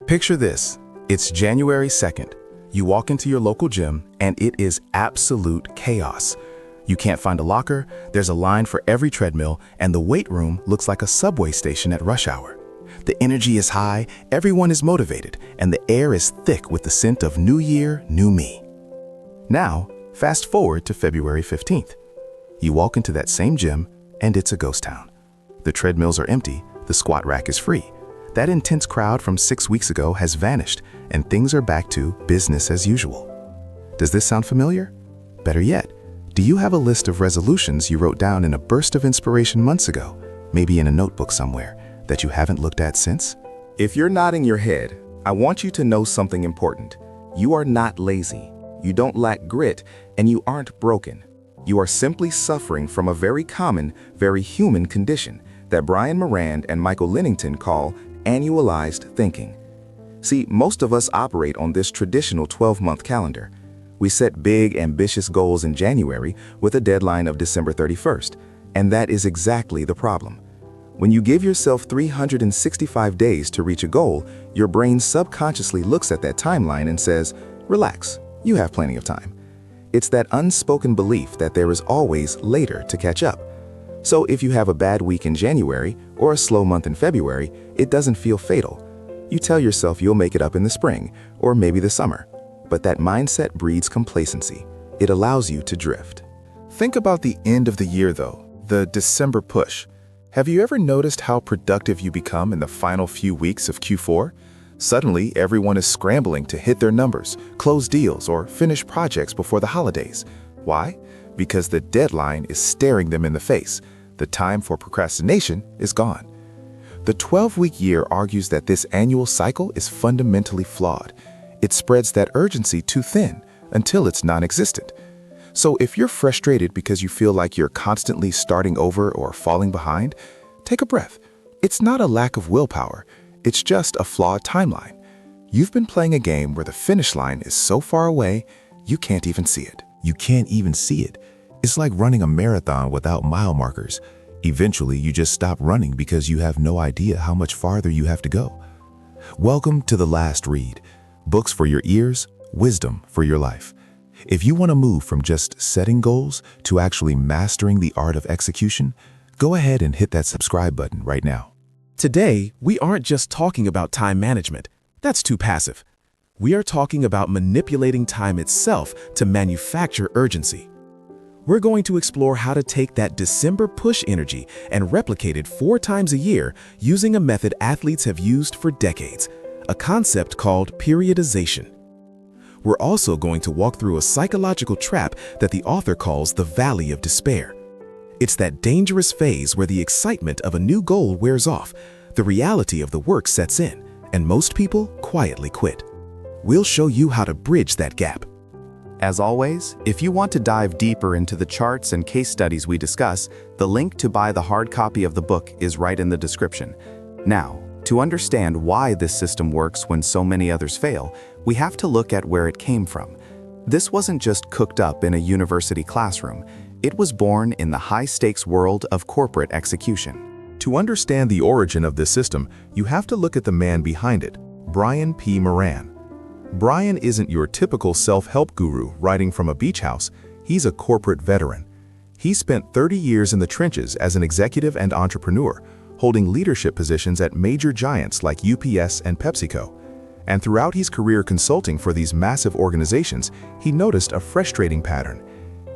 Picture this. It's January 2nd. You walk into your local gym and it is absolute chaos. You can't find a locker, there's a line for every treadmill, and the weight room looks like a subway station at rush hour. The energy is high, everyone is motivated, and the air is thick with the scent of New Year, New Me. Now, fast forward to February 15th. You walk into that same gym and it's a ghost town. The treadmills are empty, the squat rack is free. That intense crowd from 6 weeks ago has vanished, and things are back to business as usual. Does this sound familiar? Better yet, do you have a list of resolutions you wrote down in a burst of inspiration months ago, maybe in a notebook somewhere, that you haven't looked at since? If you're nodding your head, I want you to know something important. You are not lazy, you don't lack grit, and you aren't broken. You are simply suffering from a very common, very human condition that Brian Moran and Michael Lennington call annualized thinking. See, most of us operate on this traditional 12-month calendar. We set big, ambitious goals in January with a deadline of December 31st, and that is exactly the problem. When you give yourself 365 days to reach a goal, your brain subconsciously looks at that timeline and says, "Relax, you have plenty of time." It's that unspoken belief that there is always later to catch up. So if you have a bad week in January or a slow month in February, it doesn't feel fatal. You tell yourself you'll make it up in the spring or maybe the summer. But that mindset breeds complacency. It allows you to drift. Think about the end of the year though, the December push. Have you ever noticed how productive you become in the final few weeks of Q4? Suddenly, everyone is scrambling to hit their numbers, close deals, or finish projects before the holidays. Why? Because the deadline is staring them in the face. The time for procrastination is gone. The 12-week year argues that this annual cycle is fundamentally flawed. It spreads that urgency too thin until it's non-existent. So if you're frustrated because you feel like you're constantly starting over or falling behind, take a breath. It's not a lack of willpower. It's just a flawed timeline. You've been playing a game where the finish line is so far away, you can't even see it. You can't even see it. It's like running a marathon without mile markers. Eventually, you just stop running because you have no idea how much farther you have to go. Welcome to The Last Read. Books for your ears, wisdom for your life. If you want to move from just setting goals to actually mastering the art of execution, go ahead and hit that subscribe button right now. Today, we aren't just talking about time management. That's too passive. We are talking about manipulating time itself to manufacture urgency. We're going to explore how to take that December push energy and replicate it 4 times a year using a method athletes have used for decades, a concept called periodization. We're also going to walk through a psychological trap that the author calls the Valley of Despair. It's that dangerous phase where the excitement of a new goal wears off, the reality of the work sets in, and most people quietly quit. We'll show you how to bridge that gap. As always, if you want to dive deeper into the charts and case studies we discuss, the link to buy the hard copy of the book is right in the description. Now, to understand why this system works when so many others fail, we have to look at where it came from. This wasn't just cooked up in a university classroom. It was born in the high-stakes world of corporate execution. To understand the origin of this system, you have to look at the man behind it, Brian P. Moran. Brian isn't your typical self-help guru writing from a beach house. He's a corporate veteran. He spent 30 years in the trenches as an executive and entrepreneur, holding leadership positions at major giants like UPS and PepsiCo. And throughout his career consulting for these massive organizations, he noticed a frustrating pattern.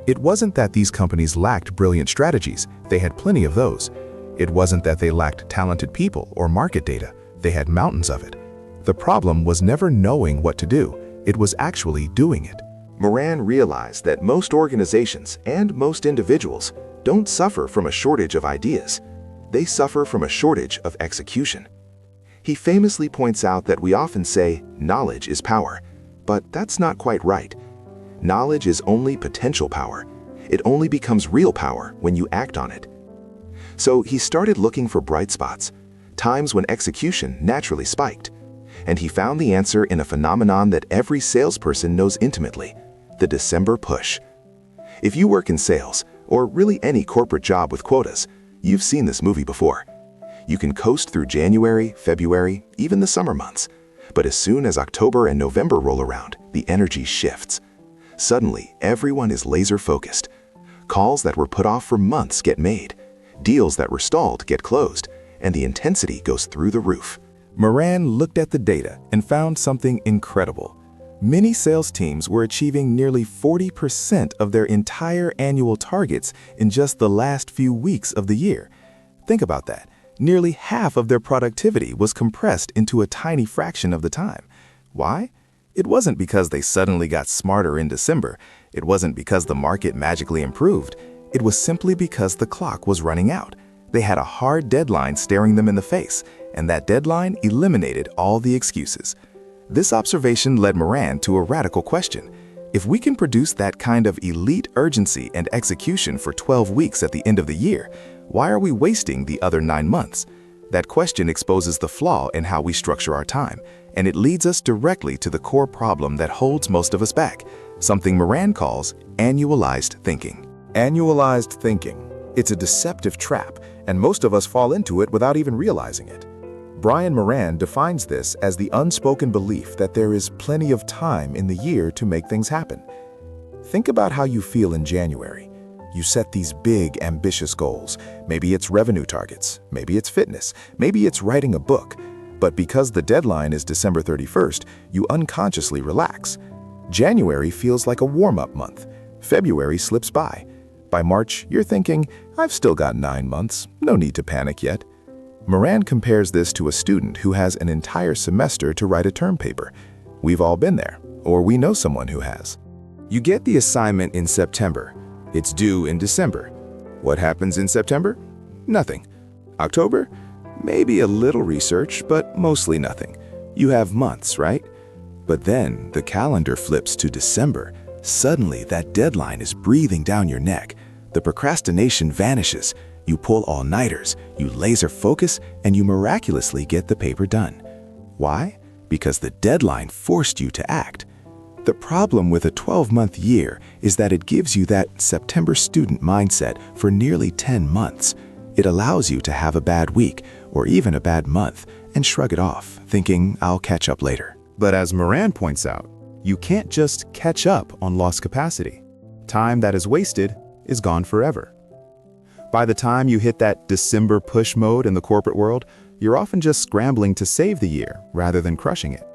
It wasn't that these companies lacked brilliant strategies, they had plenty of those. It wasn't that they lacked talented people or market data, they had mountains of it. The problem was never knowing what to do, it was actually doing it. Moran realized that most organizations and most individuals don't suffer from a shortage of ideas. They suffer from a shortage of execution. He famously points out that we often say, knowledge is power, but that's not quite right. Knowledge is only potential power. It only becomes real power when you act on it. So he started looking for bright spots, times when execution naturally spiked. And he found the answer in a phenomenon that every salesperson knows intimately, the December push. If you work in sales, or really any corporate job with quotas, you've seen this movie before. You can coast through January, February, even the summer months. But as soon as October and November roll around, the energy shifts. Suddenly, everyone is laser-focused. Calls that were put off for months get made. Deals that were stalled get closed, and the intensity goes through the roof. Moran looked at the data and found something incredible. Many sales teams were achieving nearly 40% of their entire annual targets in just the last few weeks of the year. Think about that. Nearly half of their productivity was compressed into a tiny fraction of the time. Why? It wasn't because they suddenly got smarter in December. It wasn't because the market magically improved. It was simply because the clock was running out. They had a hard deadline staring them in the face, and that deadline eliminated all the excuses. This observation led Moran to a radical question. If we can produce that kind of elite urgency and execution for 12 weeks at the end of the year, why are we wasting the other 9 months? That question exposes the flaw in how we structure our time, and it leads us directly to the core problem that holds most of us back, something Moran calls annualized thinking. Annualized thinking. It's a deceptive trap, and most of us fall into it without even realizing it. Brian Moran defines this as the unspoken belief that there is plenty of time in the year to make things happen. Think about how you feel in January. You set these big, ambitious goals. Maybe it's revenue targets, maybe it's fitness, maybe it's writing a book. But because the deadline is December 31st, you unconsciously relax. January feels like a warm-up month. February slips by. By March, you're thinking, I've still got 9 months, no need to panic yet. Moran compares this to a student who has an entire semester to write a term paper. We've all been there, or we know someone who has. You get the assignment in September. It's due in December. What happens in September? Nothing. October? Maybe a little research, but mostly nothing. You have months, right? But then the calendar flips to December. Suddenly, that deadline is breathing down your neck. The procrastination vanishes. You pull all-nighters, you laser focus, and you miraculously get the paper done. Why? Because the deadline forced you to act. The problem with a 12-month year is that it gives you that September student mindset for nearly 10 months. It allows you to have a bad week or even a bad month and shrug it off, thinking, I'll catch up later. But as Moran points out, you can't just catch up on lost capacity. Time that is wasted is gone forever. By the time you hit that December push mode in the corporate world, you're often just scrambling to save the year rather than crushing it.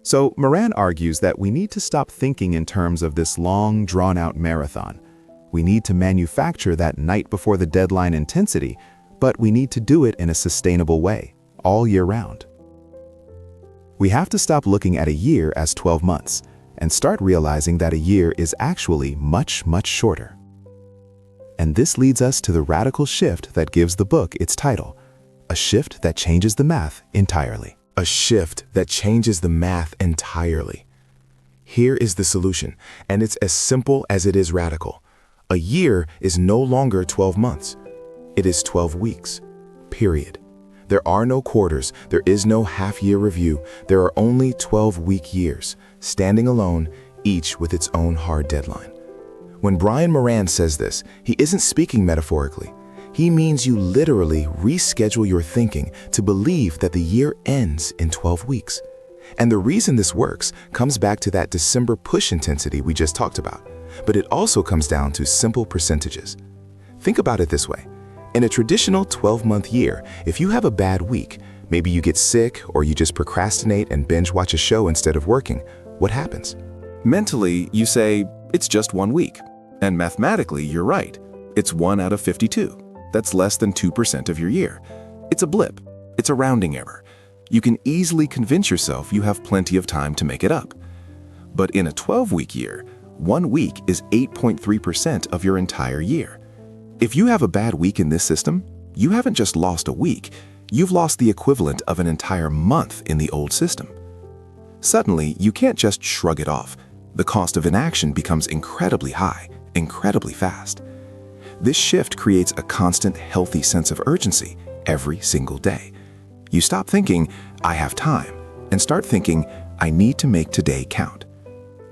So Moran argues that we need to stop thinking in terms of this long, drawn-out marathon. We need to manufacture that night before the deadline intensity, but we need to do it in a sustainable way, all year round. We have to stop looking at a year as 12 months and start realizing that a year is actually much, much shorter. And this leads us to the radical shift that gives the book its title, a shift that changes the math entirely. A shift that changes the math entirely. Here is the solution, and it's as simple as it is radical. A year is no longer 12 months. It is 12 weeks, period. There are no quarters, there is no half-year review. There are only 12-week years, standing alone, each with its own hard deadline. When Brian Moran says this, he isn't speaking metaphorically. He means you literally reschedule your thinking to believe that the year ends in 12 weeks. And the reason this works comes back to that December push intensity we just talked about. But it also comes down to simple percentages. Think about it this way. In a traditional 12-month year, if you have a bad week, maybe you get sick or you just procrastinate and binge watch a show instead of working, what happens? Mentally, you say, it's just 1 week. And mathematically, you're right. It's 1 out of 52. That's less than 2% of your year. It's a blip. It's a rounding error. You can easily convince yourself you have plenty of time to make it up. But in a 12-week year, 1 week is 8.3% of your entire year. If you have a bad week in this system, you haven't just lost a week, you've lost the equivalent of an entire month in the old system. Suddenly, you can't just shrug it off. The cost of inaction becomes incredibly high, incredibly fast. This shift creates a constant, healthy sense of urgency every single day. You stop thinking, I have time, and start thinking, I need to make today count.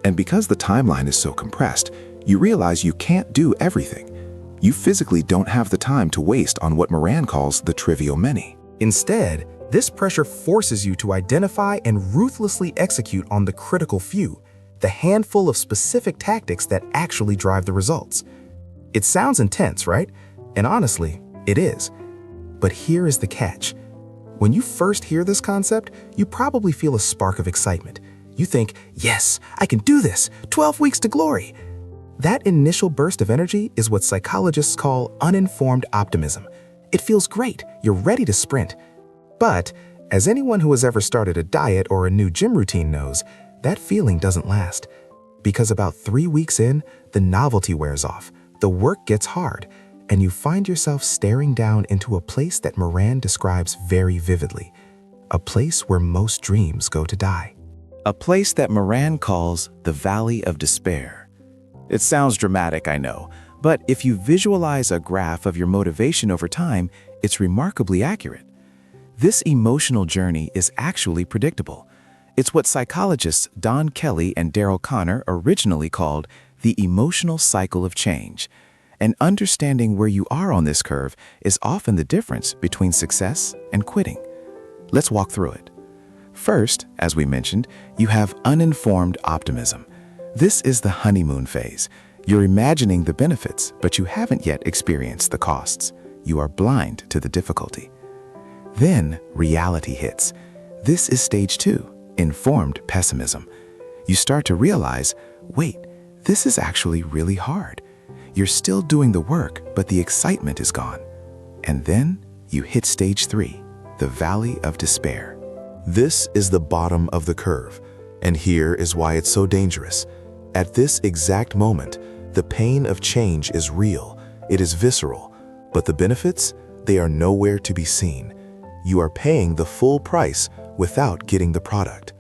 And because the timeline is so compressed, you realize you can't do everything. You physically don't have the time to waste on what Moran calls the trivial many. Instead, This pressure forces you to identify and ruthlessly execute on the critical few, the handful of specific tactics that actually drive the results. It sounds intense, right? And honestly, it is. But here is the catch. When you first hear this concept, you probably feel a spark of excitement. You think, yes, I can do this, 12 weeks to glory. That initial burst of energy is what psychologists call uninformed optimism. It feels great, you're ready to sprint. But, as anyone who has ever started a diet or a new gym routine knows, that feeling doesn't last. Because about 3 weeks in, the novelty wears off, the work gets hard, and you find yourself staring down into a place that Moran describes very vividly. A place where most dreams go to die. A place that Moran calls the Valley of Despair. It sounds dramatic, I know, but if you visualize a graph of your motivation over time, it's remarkably accurate. This emotional journey is actually predictable. It's what psychologists Don Kelly and Daryl Connor originally called the emotional cycle of change. And understanding where you are on this curve is often the difference between success and quitting. Let's walk through it. First, as we mentioned, you have uninformed optimism. This is the honeymoon phase. You're imagining the benefits, but you haven't yet experienced the costs. You are blind to the difficulty. Then reality hits. This is stage 2, informed pessimism. You start to realize, wait, this is actually really hard. You're still doing the work, but the excitement is gone. And then you hit stage 3, the Valley of Despair. This is the bottom of the curve, and here is why it's so dangerous. At this exact moment, the pain of change is real, it is visceral, but the benefits, they are nowhere to be seen. You are paying the full price without getting the product.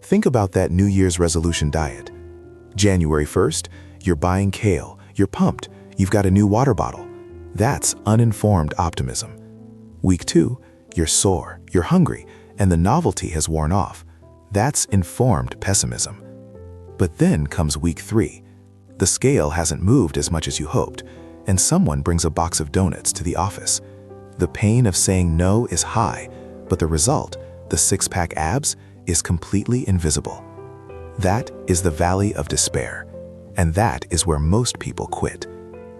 Think about that New Year's resolution diet. January 1st, you're buying kale, you're pumped, you've got a new water bottle. That's uninformed optimism. Week 2, you're sore, you're hungry, and the novelty has worn off. That's informed pessimism. But then comes week 3. The scale hasn't moved as much as you hoped, and someone brings a box of donuts to the office. The pain of saying no is high, but the result, the six-pack abs, is completely invisible. That is the Valley of Despair, and that is where most people quit.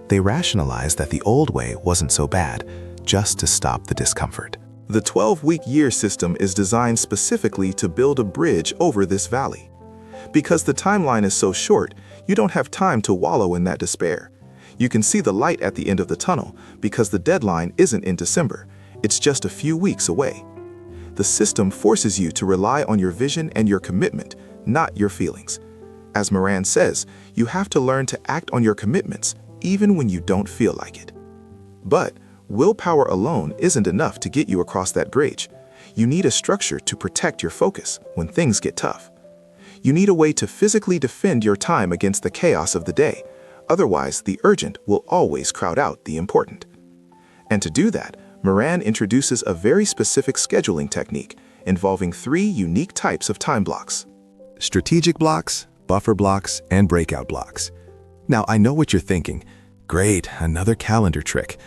They rationalize that the old way wasn't so bad, just to stop the discomfort. The 12-week year system is designed specifically to build a bridge over this valley. Because the timeline is so short, you don't have time to wallow in that despair. You can see the light at the end of the tunnel because the deadline isn't in December, it's just a few weeks away. The system forces you to rely on your vision and your commitment, not your feelings. As Moran says, you have to learn to act on your commitments even when you don't feel like it. But willpower alone isn't enough to get you across that bridge. You need a structure to protect your focus when things get tough. You need a way to physically defend your time against the chaos of the day. Otherwise, the urgent will always crowd out the important. And to do that, Moran introduces a very specific scheduling technique involving 3 unique types of time blocks: Strategic blocks, buffer blocks, and breakout blocks. Now, I know what you're thinking. Great, another calendar trick.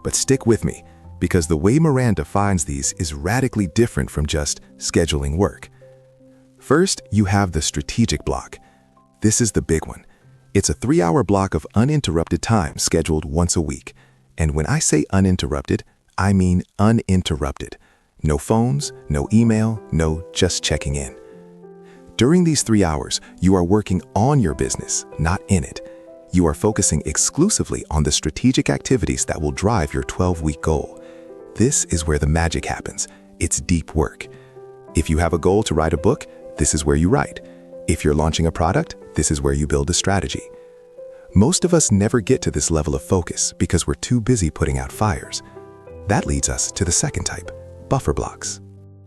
But stick with me, because the way Moran defines these is radically different from just scheduling work. First, you have the strategic block. This is the big one. It's a 3-hour block of uninterrupted time scheduled once a week. And when I say uninterrupted, I mean uninterrupted. No phones, no email, no just checking in. During these 3 hours, you are working on your business, not in it. You are focusing exclusively on the strategic activities that will drive your 12-week goal. This is where the magic happens. It's deep work. If you have a goal to write a book, this is where you write. If you're launching a product, this is where you build a strategy. Most of us never get to this level of focus because we're too busy putting out fires. That leads us to the second type, buffer blocks.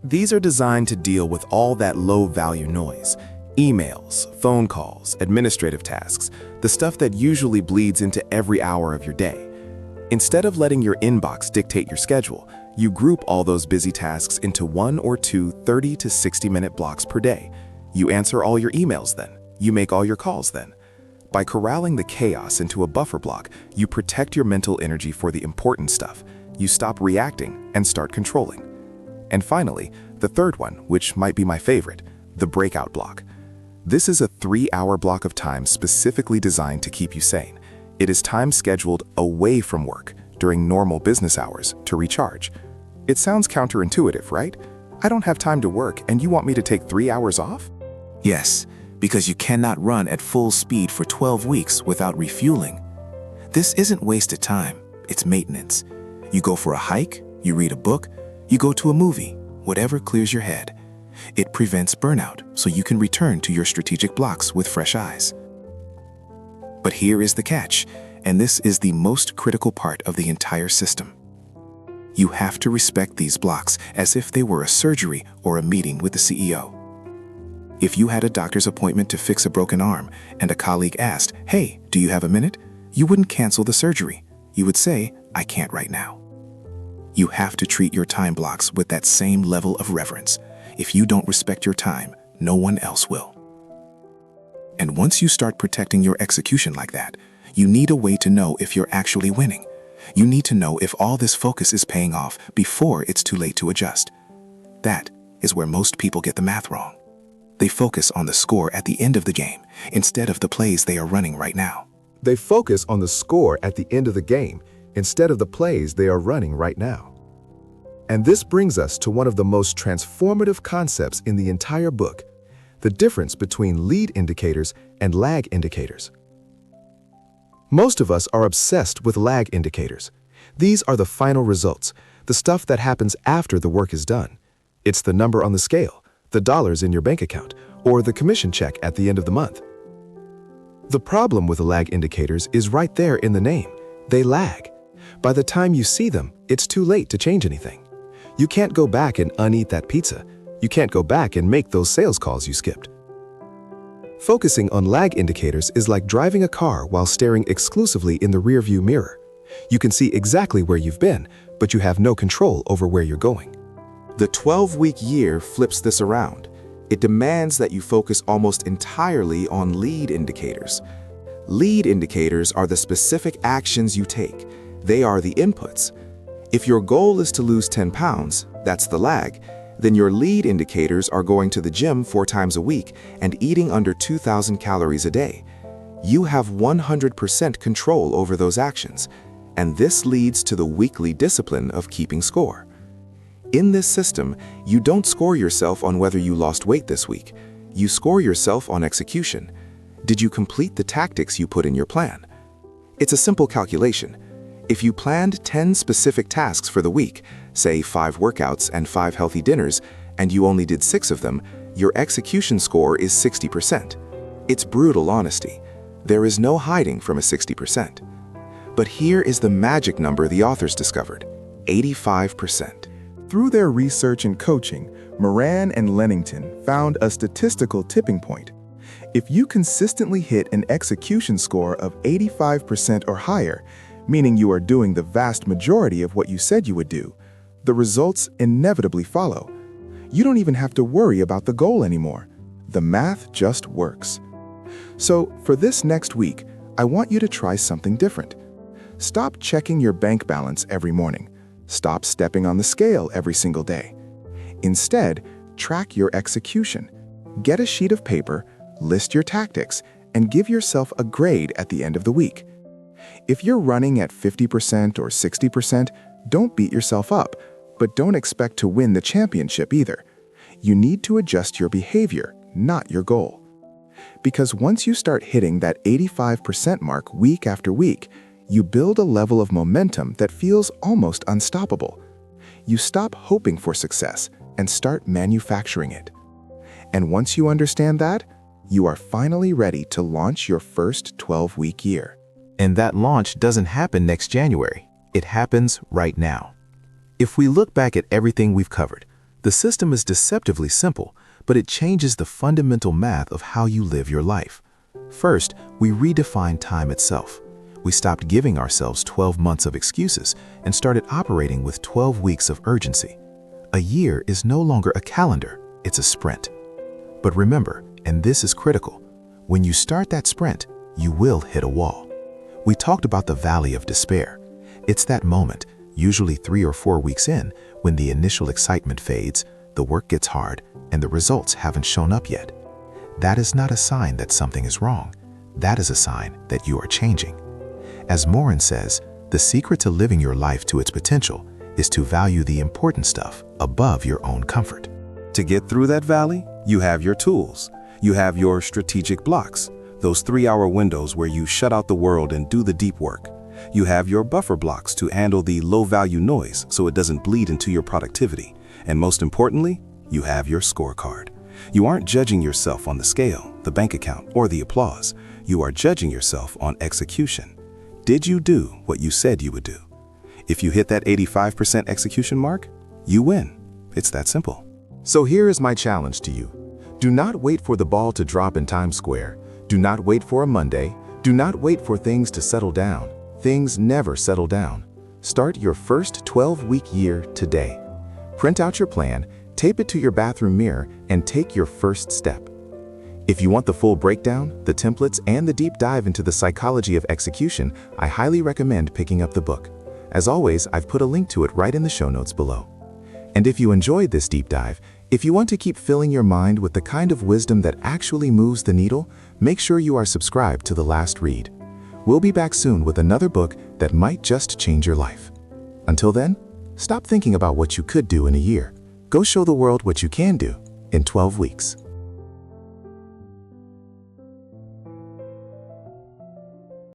These are designed to deal with all that low-value noise. Emails, phone calls, administrative tasks, the stuff that usually bleeds into every hour of your day. Instead of letting your inbox dictate your schedule, you group all those busy tasks into 1 or 2 30 to 60-minute blocks per day. You answer all your emails then. You make all your calls then. By corralling the chaos into a buffer block, you protect your mental energy for the important stuff. You stop reacting and start controlling. And finally, the third one, which might be my favorite, the breakout block. This is a 3-hour block of time specifically designed to keep you sane. It is time scheduled away from work during normal business hours to recharge. It sounds counterintuitive, right? I don't have time to work and you want me to take 3 hours off? Yes, because you cannot run at full speed for 12 weeks without refueling. This isn't wasted time, it's maintenance. You go for a hike, you read a book, you go to a movie, whatever clears your head. It prevents burnout so you can return to your strategic blocks with fresh eyes. But here is the catch, and this is the most critical part of the entire system. You have to respect these blocks as if they were a surgery or a meeting with the CEO. If you had a doctor's appointment to fix a broken arm and a colleague asked, "Hey, do you have a minute?" you wouldn't cancel the surgery. You would say, "I can't right now." You have to treat your time blocks with that same level of reverence. If you don't respect your time, no one else will. And once you start protecting your execution like that, you need a way to know if you're actually winning. You need to know if all this focus is paying off before it's too late to adjust. That is where most people get the math wrong. They focus on the score at the end of the game instead of the plays they are running right now. They focus on the score at the end of the game instead of the plays they are running right now. And this brings us to one of the most transformative concepts in the entire book, the difference between lead indicators and lag indicators. Most of us are obsessed with lag indicators. These are the final results, the stuff that happens after the work is done. It's the number on the scale, the dollars in your bank account, or the commission check at the end of the month. The problem with the lag indicators is right there in the name. They lag. By the time you see them, it's too late to change anything. You can't go back and uneat that pizza. You can't go back and make those sales calls you skipped. Focusing on lag indicators is like driving a car while staring exclusively in the rearview mirror. You can see exactly where you've been, but you have no control over where you're going. The 12-week year flips this around. It demands that you focus almost entirely on lead indicators. Lead indicators are the specific actions you take. They are the inputs. If your goal is to lose 10 pounds, that's the lag, then your lead indicators are going to the gym 4 times a week and eating under 2,000 calories a day. You have 100% control over those actions, and this leads to the weekly discipline of keeping score. In this system, you don't score yourself on whether you lost weight this week. You score yourself on execution. Did you complete the tactics you put in your plan? It's a simple calculation. If you planned 10 specific tasks for the week, say 5 workouts and 5 healthy dinners, and you only did 6 of them, your execution score is 60%. It's brutal honesty. There is no hiding from a 60%. But here is the magic number the authors discovered: 85%. Through their research and coaching, Moran and Lennington found a statistical tipping point. If you consistently hit an execution score of 85% or higher, meaning you are doing the vast majority of what you said you would do, the results inevitably follow. You don't even have to worry about the goal anymore. The math just works. So for this next week, I want you to try something different. Stop checking your bank balance every morning. Stop stepping on the scale every single day. Instead, track your execution. Get a sheet of paper, list your tactics, and give yourself a grade at the end of the week. If you're running at 50% or 60%, don't beat yourself up, but don't expect to win the championship either. You need to adjust your behavior, not your goal. Because once you start hitting that 85% mark week after week, you build a level of momentum that feels almost unstoppable. You stop hoping for success and start manufacturing it. And once you understand that, you are finally ready to launch your first 12-week year. And that launch doesn't happen next January. It happens right now. If we look back at everything we've covered, the system is deceptively simple, but it changes the fundamental math of how you live your life. First, we redefine time itself. We stopped giving ourselves 12 months of excuses and started operating with 12 weeks of urgency. A year is no longer a calendar, it's a sprint. But remember, and this is critical, when you start that sprint, you will hit a wall. We talked about the valley of despair. It's that moment, usually 3 or 4 weeks in, When the initial excitement fades, the work gets hard, and the results haven't shown up yet. That is not a sign that something is wrong. That is a sign that you are changing. As Moran says, the secret to living your life to its potential is to value the important stuff above your own comfort. To get through that valley, you have your tools. You have your strategic blocks, those 3-hour windows where you shut out the world and do the deep work. You have your buffer blocks to handle the low-value noise so it doesn't bleed into your productivity. And most importantly, you have your scorecard. You aren't judging yourself on the scale, the bank account, or the applause. You are judging yourself on execution. Did you do what you said you would do? If you hit that 85% execution mark, you win. It's that simple. So here is my challenge to you. Do not wait for the ball to drop in Times Square. Do not wait for a Monday. Do not wait for things to settle down. Things never settle down. Start your first 12-week year today. Print out your plan, tape it to your bathroom mirror, and take your first step. If you want the full breakdown, the templates, and the deep dive into the psychology of execution, I highly recommend picking up the book. As always, I've put a link to it right in the show notes below. And if you enjoyed this deep dive, if you want to keep filling your mind with the kind of wisdom that actually moves the needle, make sure you are subscribed to The Last Read. We'll be back soon with another book that might just change your life. Until then, stop thinking about what you could do in a year. Go show the world what you can do in 12 weeks.